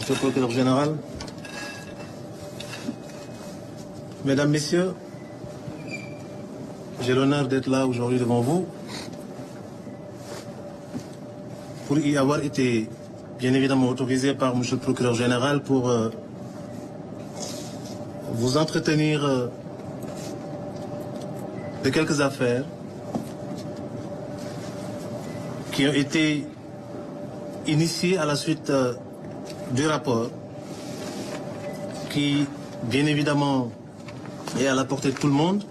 Monsieur le procureur général, Mesdames, Messieurs, j'ai l'honneur d'être là aujourd'hui devant vous pour y avoir été bien évidemment autorisé par Monsieur le procureur général pour vous entretenir de quelques affaires qui ont été initiées à la suite du rapport qui, bien évidemment, est à la portée de tout le monde.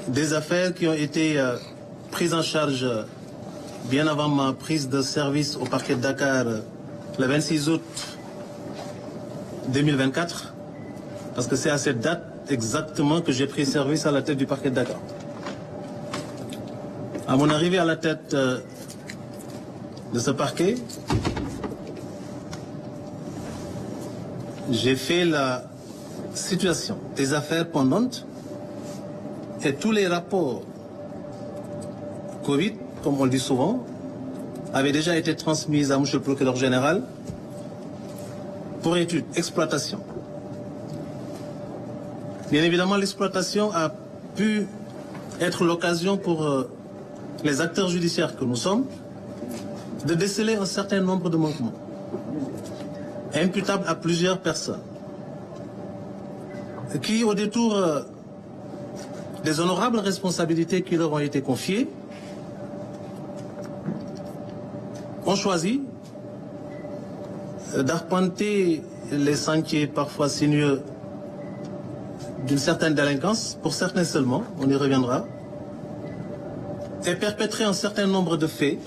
Des affaires qui ont été prises en charge bien avant ma prise de service au parquet de Dakar le 26 août 2024, parce que c'est à cette date exactement que j'ai pris service à la tête du parquet de Dakar. À mon arrivée à la tête de ce parquet, j'ai fait la situation des affaires pendantes et tous les rapports Covid, comme on le dit souvent, avaient déjà été transmis à M. le procureur général pour étude, exploitation. Bien évidemment, l'exploitation a pu être l'occasion pour les acteurs judiciaires que nous sommes de déceler un certain nombre de manquements imputables à plusieurs personnes qui, au détour des honorables responsabilités qui leur ont été confiées, ont choisi d'arpenter les sentiers parfois sinueux d'une certaine délinquance, pour certains seulement, on y reviendra, et perpétrer un certain nombre de faits,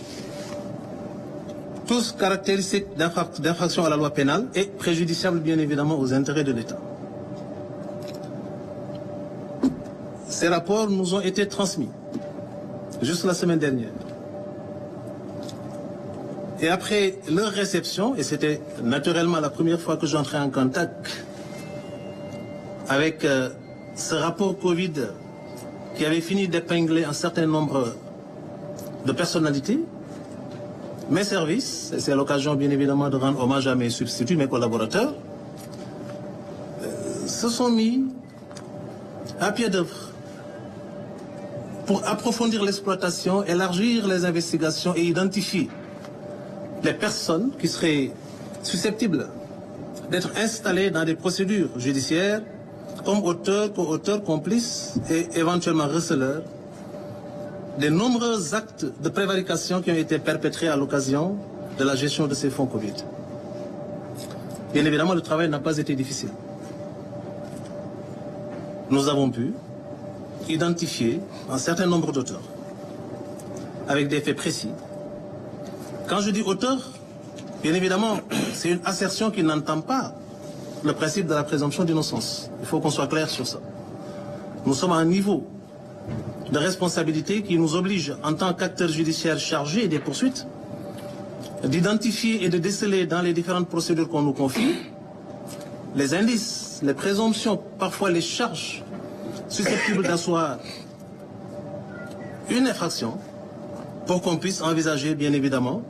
tous caractéristiques d'infraction à la loi pénale et préjudiciables bien évidemment aux intérêts de l'État. Ces rapports nous ont été transmis juste la semaine dernière. Et après leur réception, et c'était naturellement la première fois que j'entrais en contact avec ce rapport Covid qui avait fini d'épingler un certain nombre de personnalités, mes services, et c'est l'occasion bien évidemment de rendre hommage à mes substituts, mes collaborateurs, se sont mis à pied d'œuvre pour approfondir l'exploitation, élargir les investigations et identifier les personnes qui seraient susceptibles d'être installées dans des procédures judiciaires comme auteurs, co-auteurs, complices et éventuellement receleurs des nombreux actes de prévarication qui ont été perpétrés à l'occasion de la gestion de ces fonds Covid. Bien évidemment, le travail n'a pas été difficile. Nous avons pu identifier un certain nombre d'auteurs avec des faits précis. Quand je dis auteur, bien évidemment, c'est une assertion qui n'entend pas le principe de la présomption d'innocence. Il faut qu'on soit clair sur ça. Nous sommes à un niveau de responsabilité qui nous oblige, en tant qu'acteurs judiciaires chargés des poursuites, d'identifier et de déceler dans les différentes procédures qu'on nous confie les indices, les présomptions, parfois les charges susceptibles d'asseoir une infraction pour qu'on puisse envisager, bien évidemment,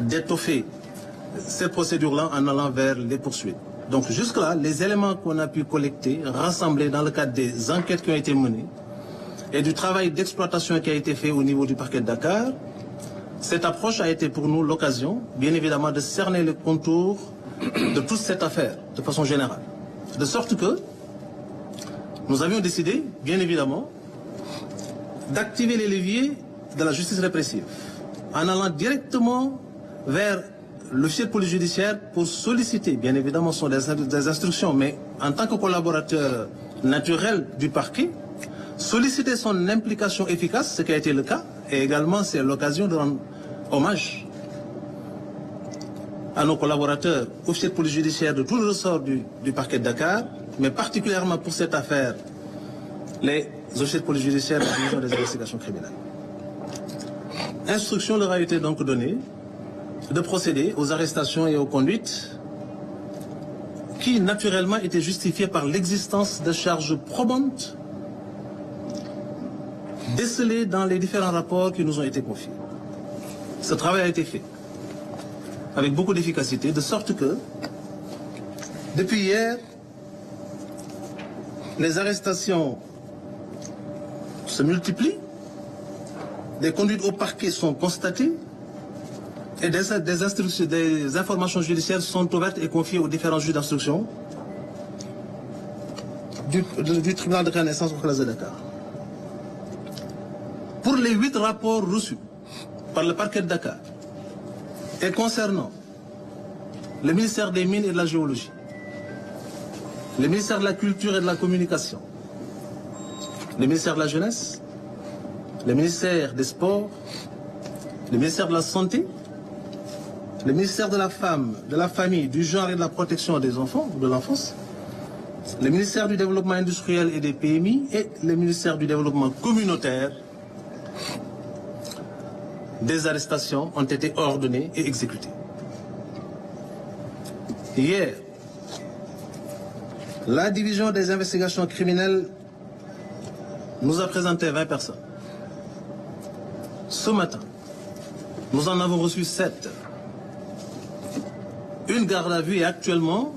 d'étoffer cette procédure-là en allant vers les poursuites. Donc jusque-là, les éléments qu'on a pu collecter, rassembler dans le cadre des enquêtes qui ont été menées et du travail d'exploitation qui a été fait au niveau du parquet de Dakar, cette approche a été pour nous l'occasion, bien évidemment, de cerner les contours de toute cette affaire, de façon générale. De sorte que nous avions décidé, bien évidemment, d'activer les leviers de la justice répressive en allant directement vers le chef de police judiciaire pour solliciter, bien évidemment, ce sont des instructions, mais en tant que collaborateur naturel du parquet, solliciter son implication efficace, ce qui a été le cas, et également c'est l'occasion de rendre hommage à nos collaborateurs, officiers de police judiciaire de tout le ressort du parquet de Dakar, mais particulièrement pour cette affaire, les officiers de police judiciaire de la division des investigations criminelles. Instruction leur a été donc donnée de procéder aux arrestations et aux conduites qui, naturellement, étaient justifiées par l'existence de charges probantes décelées dans les différents rapports qui nous ont été confiés. Ce travail a été fait. avec beaucoup d'efficacité, de sorte que, depuis hier, les arrestations se multiplient, des conduites au parquet sont constatées et des informations judiciaires sont ouvertes et confiées aux différents juges d'instruction du tribunal de grande instance au classe de Dakar. Pour les 8 rapports reçus par le parquet de Dakar et concernant le ministère des Mines et de la Géologie, le ministère de la Culture et de la Communication, le ministère de la Jeunesse, le ministère des Sports, le ministère de la Santé, le ministère de la Femme, de la Famille, du Genre et de la Protection des enfants ou de l'enfance, le ministère du Développement industriel et des PMI et le ministère du Développement communautaire, des arrestations ont été ordonnées et exécutées. Hier, la division des investigations criminelles nous a présenté 20 personnes. Ce matin, nous en avons reçu 7. Une garde à vue est actuellement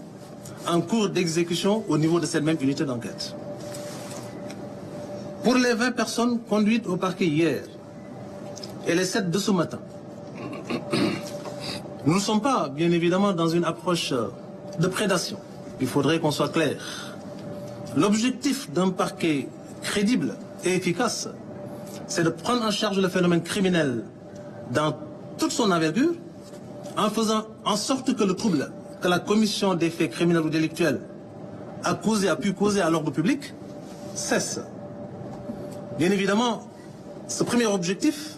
en cours d'exécution au niveau de cette même unité d'enquête. Pour les 20 personnes conduites au parquet hier et les 7 de ce matin, nous ne sommes pas, bien évidemment, dans une approche de prédation. Il faudrait qu'on soit clair. L'objectif d'un parquet crédible et efficace, c'est de prendre en charge le phénomène criminel dans toute son envergure, en faisant en sorte que le trouble que la commission des faits criminels ou délictuels a pu causer à l'ordre public cesse. Bien évidemment, ce premier objectif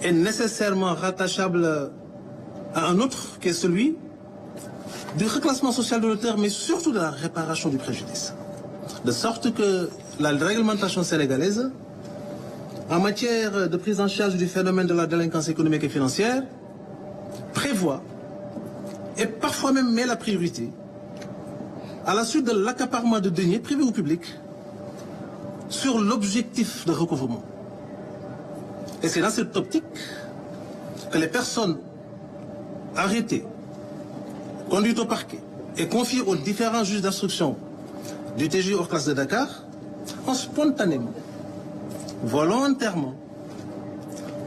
est nécessairement rattachable à un autre, qui est celui du reclassement social de l'auteur, mais surtout de la réparation du préjudice. De sorte que la réglementation sénégalaise, en matière de prise en charge du phénomène de la délinquance économique et financière, prévoit et parfois même met la priorité à la suite de l'accaparement de deniers privés ou publics sur l'objectif de recouvrement. Et c'est dans cette optique que les personnes arrêtées, conduites au parquet et confiées aux différents juges d'instruction du TJ hors classe de Dakar ont spontanément, volontairement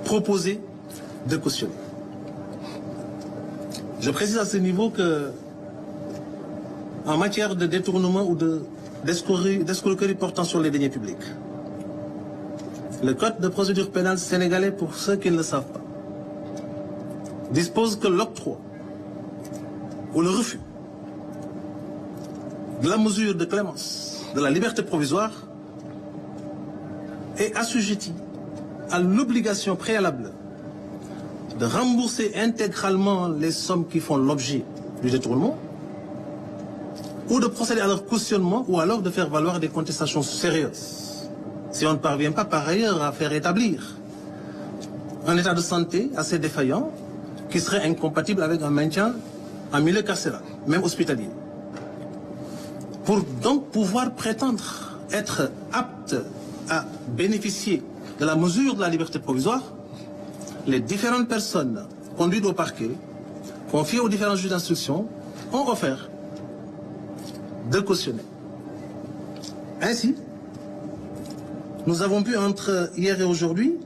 proposé de cautionner. Je précise à ce niveau que, en matière de détournement ou d'escroquerie portant sur les deniers publics, le Code de procédure pénale sénégalais, pour ceux qui ne le savent pas, dispose que l'octroi ou le refus de la mesure de clémence de la liberté provisoire est assujetti à l'obligation préalable de rembourser intégralement les sommes qui font l'objet du détournement, ou de procéder à leur cautionnement, ou alors de faire valoir des contestations sérieuses. Si on ne parvient pas par ailleurs à faire établir un état de santé assez défaillant qui serait incompatible avec un maintien en milieu carcéral, même hospitalier. Pour donc pouvoir prétendre être apte à bénéficier de la mesure de la liberté provisoire, les différentes personnes conduites au parquet, confiées aux différents juges d'instruction, ont offert de cautionner. Ainsi, nous avons pu, entre hier et aujourd'hui,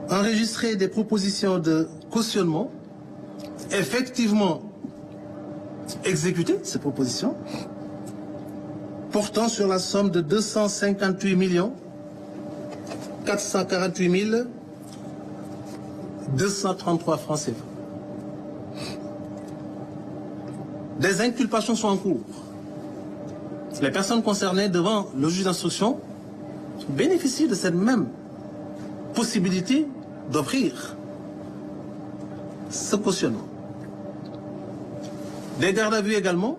enregistrer des propositions de cautionnement, effectivement exécuter ces propositions, portant sur la somme de 258 448 233 francs CFA. Des inculpations sont en cours. Les personnes concernées devant le juge d'instruction bénéficient de cette même possibilité d'offrir ce cautionnement. Des gardes à vue également,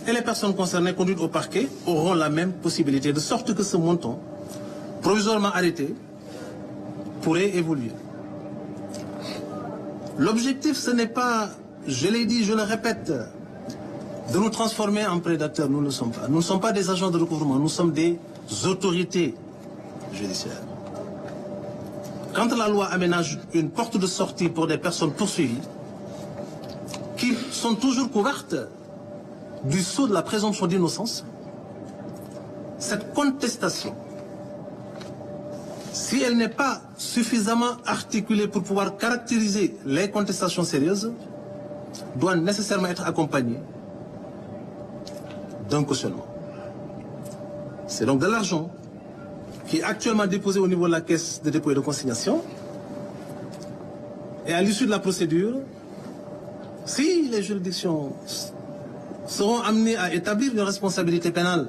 et les personnes concernées conduites au parquet auront la même possibilité, de sorte que ce montant, provisoirement arrêté, pourrait évoluer. L'objectif, ce n'est pas, je l'ai dit, je le répète, de nous transformer en prédateurs. Nous ne le sommes pas. Nous ne sommes pas des agents de recouvrement, nous sommes des autorités judiciaires. quand la loi aménage une porte de sortie pour des personnes poursuivies, qui sont toujours couvertes du sceau de la présomption d'innocence, cette contestation, si elle n'est pas suffisamment articulée pour pouvoir caractériser les contestations sérieuses, doit nécessairement être accompagnée d'un cautionnement. C'est donc de l'argent qui est actuellement déposé au niveau de la caisse de dépôt et de consignation. Et à l'issue de la procédure, si les juridictions seront amenées à établir une responsabilité pénale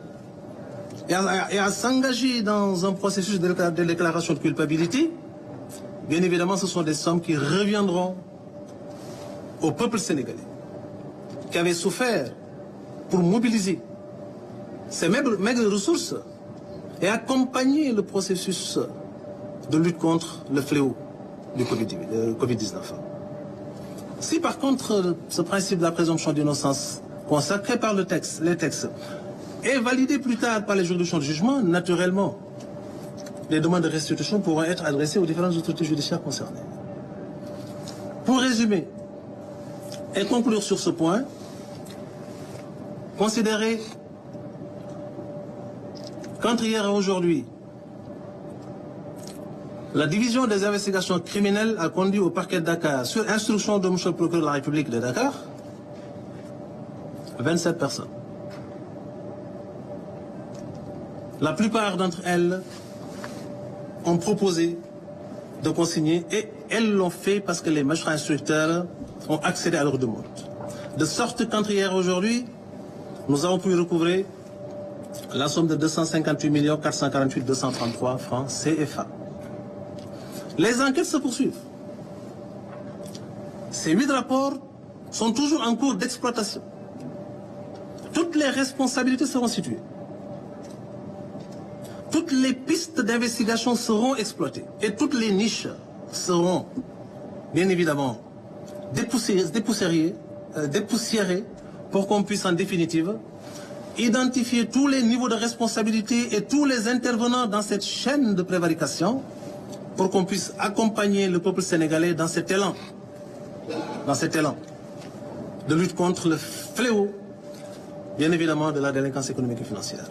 et à s'engager dans un processus de déclaration de culpabilité, bien évidemment, ce sont des sommes qui reviendront au peuple sénégalais, qui avait souffert pour mobiliser ces maigres ressources et accompagner le processus de lutte contre le fléau du Covid-19. Si par contre ce principe de la présomption d'innocence consacré par les textes est validé plus tard par les juridictions de jugement, naturellement, les demandes de restitution pourront être adressées aux différentes autorités judiciaires concernées. Pour résumer et conclure sur ce point, considérez qu'entre hier et aujourd'hui, la division des investigations criminelles a conduit au parquet de Dakar, sur instruction de M. le procureur de la République de Dakar, 27 personnes. La plupart d'entre elles ont proposé de consigner et elles l'ont fait parce que les magistrats instructeurs ont accédé à leur demande. De sorte qu'entre hier et aujourd'hui, nous avons pu recouvrer la somme de 258 448 233 francs CFA. Les enquêtes se poursuivent. Ces 8 rapports sont toujours en cours d'exploitation. Toutes les responsabilités seront situées. Toutes les pistes d'investigation seront exploitées. Et toutes les niches seront, bien évidemment, dépoussiérées pour qu'on puisse en définitive identifier tous les niveaux de responsabilité et tous les intervenants dans cette chaîne de prévarication pour qu'on puisse accompagner le peuple sénégalais dans cet élan de lutte contre le fléau, bien évidemment, de la délinquance économique et financière.